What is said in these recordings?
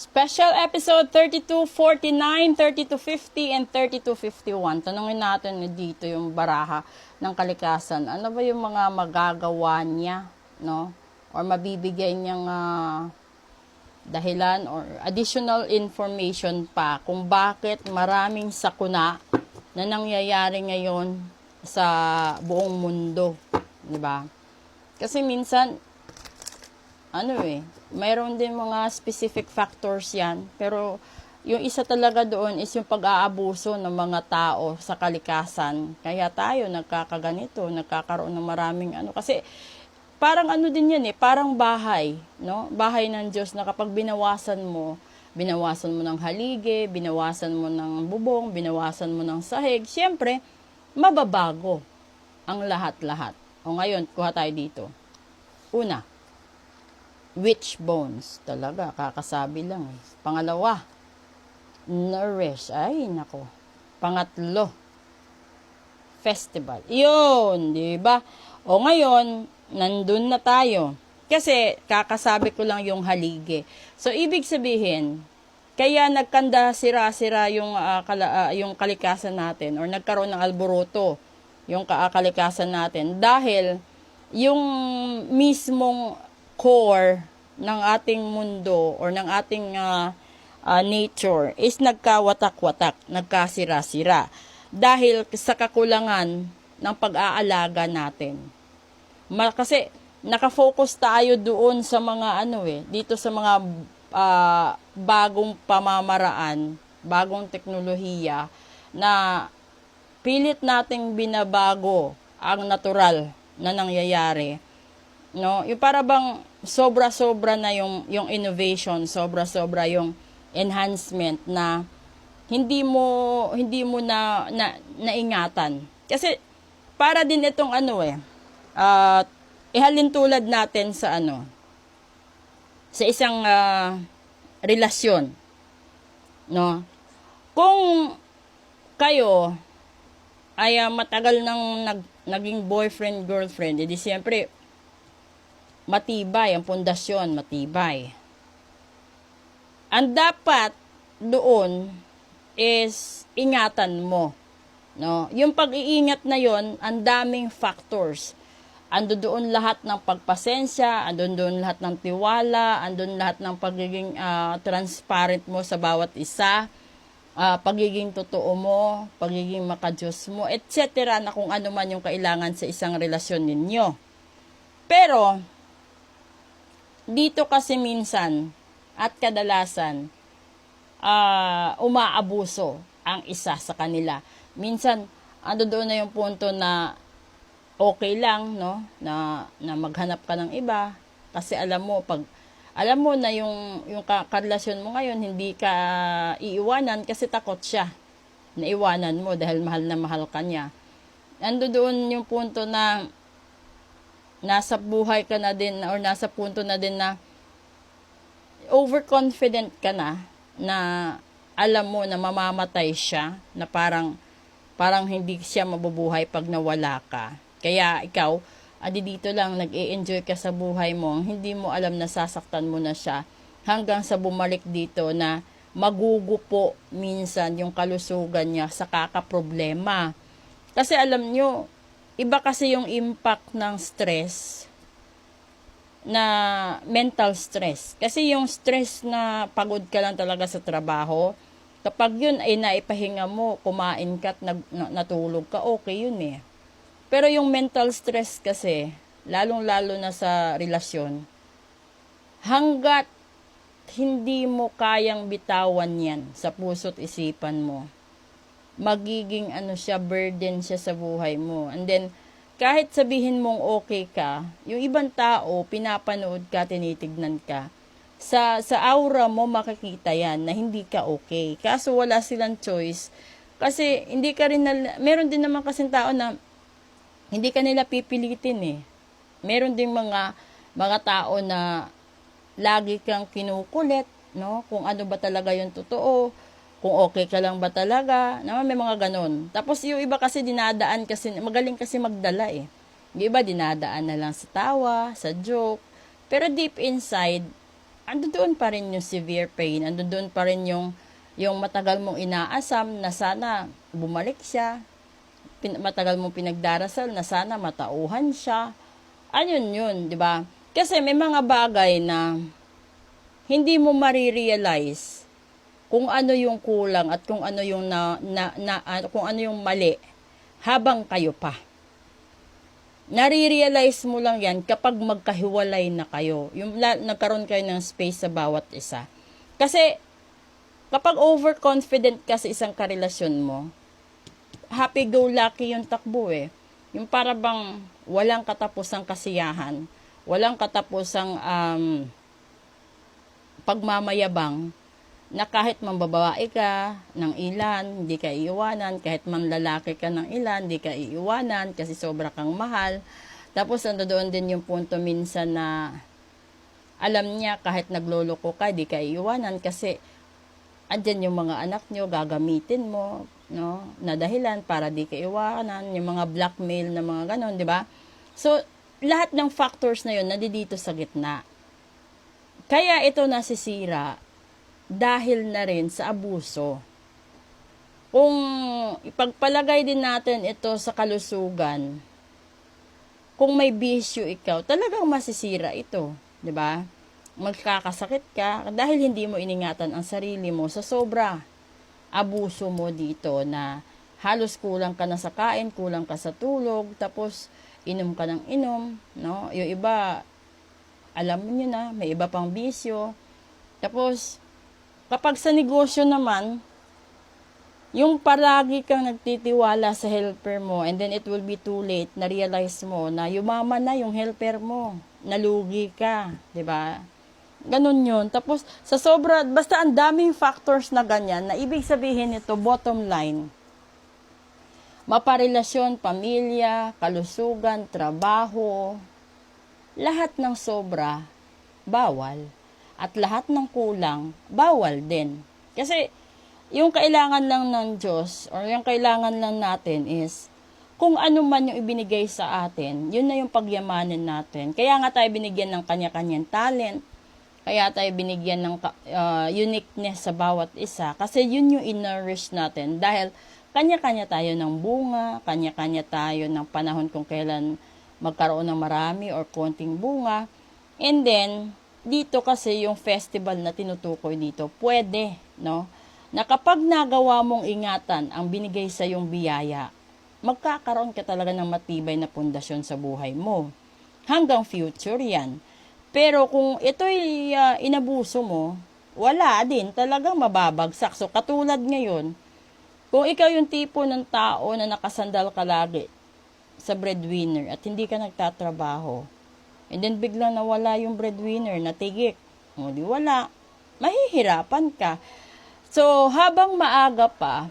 Special episode 3249, 3250, and 3251. Tanungin natin dito yung baraha ng kalikasan. Ano ba yung mga magagawa niya, no? Or mabibigay niyang dahilan or additional information pa kung bakit maraming sakuna na nangyayari ngayon sa buong mundo, 'di ba? Kasi minsan mayroon din mga specific factors yan, pero yung isa talaga doon is yung pag-aabuso ng mga tao sa kalikasan. Kaya tayo nagkakaganito, nagkakaroon ng maraming kasi parang din yan parang bahay, no? Bahay ng Diyos na kapag binawasan mo ng haligi, binawasan mo ng bubong, binawasan mo ng sahig, syempre, mababago ang lahat-lahat. O ngayon, kuha tayo dito. Una, witch bones. Talaga, kakasabi lang Pangalawa, nourish. Ay, nako. Pangatlo, festival. Yun, di ba? O ngayon, nandun na tayo. Kasi, kakasabi ko lang yung haligi. So, ibig sabihin, kaya nagkanda sira-sira yung kalikasan natin or nagkaroon ng alburuto yung kalikasan natin dahil yung mismong core ng ating mundo or ng ating nature is nagkawatak-watak, nagkasira-sira dahil sa kakulangan ng pag-aalaga natin. Kasi nakafocus tayo doon sa mga dito sa mga bagong pamamaraan, bagong teknolohiya na pilit nating binabago ang natural na nangyayari. No, yung para bang sobra-sobra na yung innovation, sobra-sobra yung enhancement na hindi mo na naingatan. Kasi para din itong ihalin tulad natin sa sa isang relasyon, no? Kung kayo ay matagal nang naging boyfriend girlfriend, edi siyempre matibay ang pundasyon, matibay. Ang dapat doon is ingatan mo, no? Yung pag-iingat na yon, ang daming factors. Ando doon lahat ng pagpasensya, ando doon lahat ng tiwala, ando lahat ng pagiging transparent mo sa bawat isa, pagiging totoo mo, pagiging makadiyos mo, etc. na kung ano man yung kailangan sa isang relasyon ninyo. Pero dito kasi minsan at kadalasan umaabuso ang isa sa kanila. Minsan ando doon na yung punto na okay lang, no, na maghanap ka ng iba kasi alam mo na yung karelasyon mo ngayon hindi ka iiwanan kasi takot siya na iwanan mo dahil mahal na mahal ka niya. Ando doon yung punto na nasa buhay ka na din or nasa punto na din na overconfident ka na alam mo na mamamatay siya, na parang hindi siya mabubuhay pag nawala ka. Kaya ikaw, dito lang nag-e-enjoy ka sa buhay mo, hindi mo alam na sasaktan mo na siya hanggang sa bumalik dito na magugupo minsan yung kalusugan niya sa kakaproblema. Kasi alam nyo, iba kasi yung impact ng stress na mental stress. Kasi yung stress na pagod ka lang talaga sa trabaho, kapag yun ay naipahinga mo, kumain ka at natulog ka, okay yun Pero yung mental stress kasi, lalong-lalo na sa relasyon, hanggat hindi mo kayang bitawan yan sa puso't isipan mo, magiging burden siya sa buhay mo. And then, kahit sabihin mong okay ka, yung ibang tao, pinapanood ka, tinitignan ka, sa aura mo makikita yan na hindi ka okay. Kaso wala silang choice. Kasi hindi ka rin, meron din naman kasing tao na hindi ka nila pipilitin Meron din mga tao na lagi kang kinukulit, no? Kung ano ba talaga yung totoo, kung okay ka lang ba talaga, naman may mga ganon. Tapos yung iba kasi dinadaan kasi, magaling kasi magdala Yung iba dinadaan na lang sa tawa, sa joke. Pero deep inside, andoon pa rin yung severe pain, andoon pa rin yung matagal mong inaasam na sana bumalik siya, matagal mong pinagdarasal na sana matauhan siya. Ayun yun, di ba? Kasi may mga bagay na hindi mo marirealize kung ano yung kulang at kung ano yung kung ano yung mali habang kayo pa. Nare-realize mo lang yan kapag magkahiwalay na kayo. Yung nagkaroon kayo ng space sa bawat isa. Kasi kapag overconfident ka sa isang karelasyon mo, happy-go-lucky yung takbo eh. Yung para bang walang katapusang kasiyahan, walang katapusang pagmamayabang, na kahit mambababae ka ng ilan, hindi ka iiwanan, kahit manlalaki ka ng ilan, hindi ka iiwanan kasi sobra kang mahal. Tapos doon din yung punto minsan na alam niya kahit nagloloko ka, hindi ka iiwanan kasi andyan yung mga anak nyo, gagamitin mo, no, na dahilan para di ka iwanan, yung mga blackmail na mga ganon, di ba? So, lahat ng factors na yun, nandito sa gitna. Kaya ito nasisira dahil na rin sa abuso. Kung ipagpalagay din natin ito sa kalusugan, kung may bisyo ikaw, talagang masisira ito, 'di ba? Magkakasakit ka dahil hindi mo iningatan ang sarili mo sa sobra abuso mo dito na halos kulang ka na sa kain, kulang ka sa tulog, tapos inom ka ng inom, no? Yung iba, alam niyo na, may iba pang bisyo. Tapos kapag sa negosyo naman, yung palagi kang nagtitiwala sa helper mo and then it will be too late, na-realize mo na yumaman na yung helper mo, nalugi ka, di ba? Ganun yun. Tapos, sa sobra, basta ang daming factors na ganyan, na ibig sabihin nito, bottom line, maparelasyon, pamilya, kalusugan, trabaho, lahat ng sobra, bawal. At lahat ng kulang, bawal din. Kasi, yung kailangan lang ng Diyos, or yung kailangan lang natin is, kung ano man yung ibinigay sa atin, yun na yung pagyamanin natin. Kaya nga tayo binigyan ng kanya-kanyang talent, kaya tayo binigyan ng uniqueness sa bawat isa. Kasi yun yung in-nourish natin. Dahil, kanya-kanya tayo ng bunga, kanya-kanya tayo ng panahon kung kailan magkaroon ng marami or konting bunga. And then, dito kasi yung festival na tinutukoy dito, pwede, no? Na kapag nagawa mong ingatan ang binigay sa yung biyaya, magkakaroon ka talaga ng matibay na pundasyon sa buhay mo. Hanggang future yan. Pero kung ito'y inabuso mo, wala din, talagang mababagsak. So katulad ngayon, kung ikaw yung tipo ng tao na nakasandal ka lagi sa breadwinner at hindi ka nagtatrabaho, and then biglang nawala yung breadwinner, natigik. O di wala. Mahihirapan ka. So, habang maaga pa,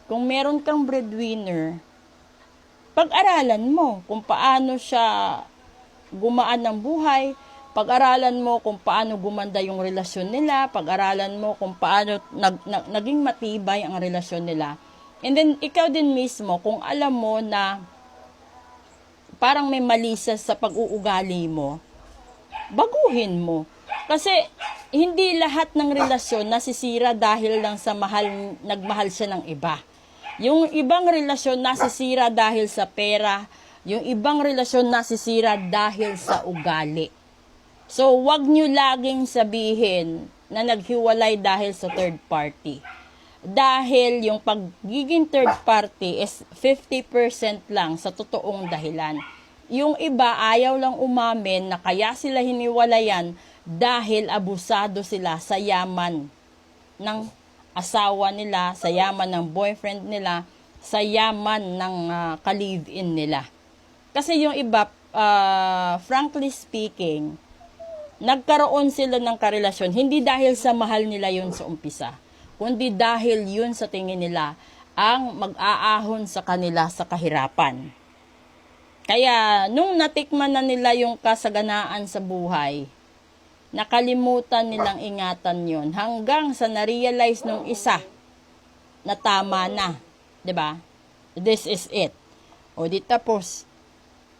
kung meron kang breadwinner, pag-aralan mo kung paano siya gumaan ng buhay, pag-aralan mo kung paano gumanda yung relasyon nila, pag-aralan mo kung paano naging matibay ang relasyon nila. And then, ikaw din mismo, kung alam mo na parang may mali sa pag-uugali mo, baguhin mo. Kasi, hindi lahat ng relasyon nasisira dahil lang sa nagmahal siya ng iba. Yung ibang relasyon nasisira dahil sa pera, yung ibang relasyon nasisira dahil sa ugali. So, wag nyo laging sabihin na naghiwalay dahil sa third party. Dahil yung pagiging third party is 50% lang sa totoong dahilan. Yung iba ayaw lang umamin na kaya sila hiniwalayan dahil abusado sila sa yaman ng asawa nila, sa yaman ng boyfriend nila, sa yaman ng ka-live-in nila. Kasi yung iba, frankly speaking, nagkaroon sila ng karelasyon hindi dahil sa mahal nila yun sa umpisa, kundi dahil yun sa tingin nila ang mag-aahon sa kanila sa kahirapan. Kaya nung natikman na nila yung kasaganaan sa buhay, nakalimutan nilang ingatan yun hanggang sa na-realize nung isa na tama na, 'di ba? This is it. O di tapos,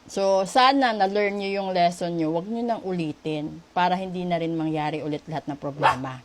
So, sana na-learn nyo yung lesson nyo, wag nyo nang ulitin para hindi na rin mangyari ulit lahat ng problema.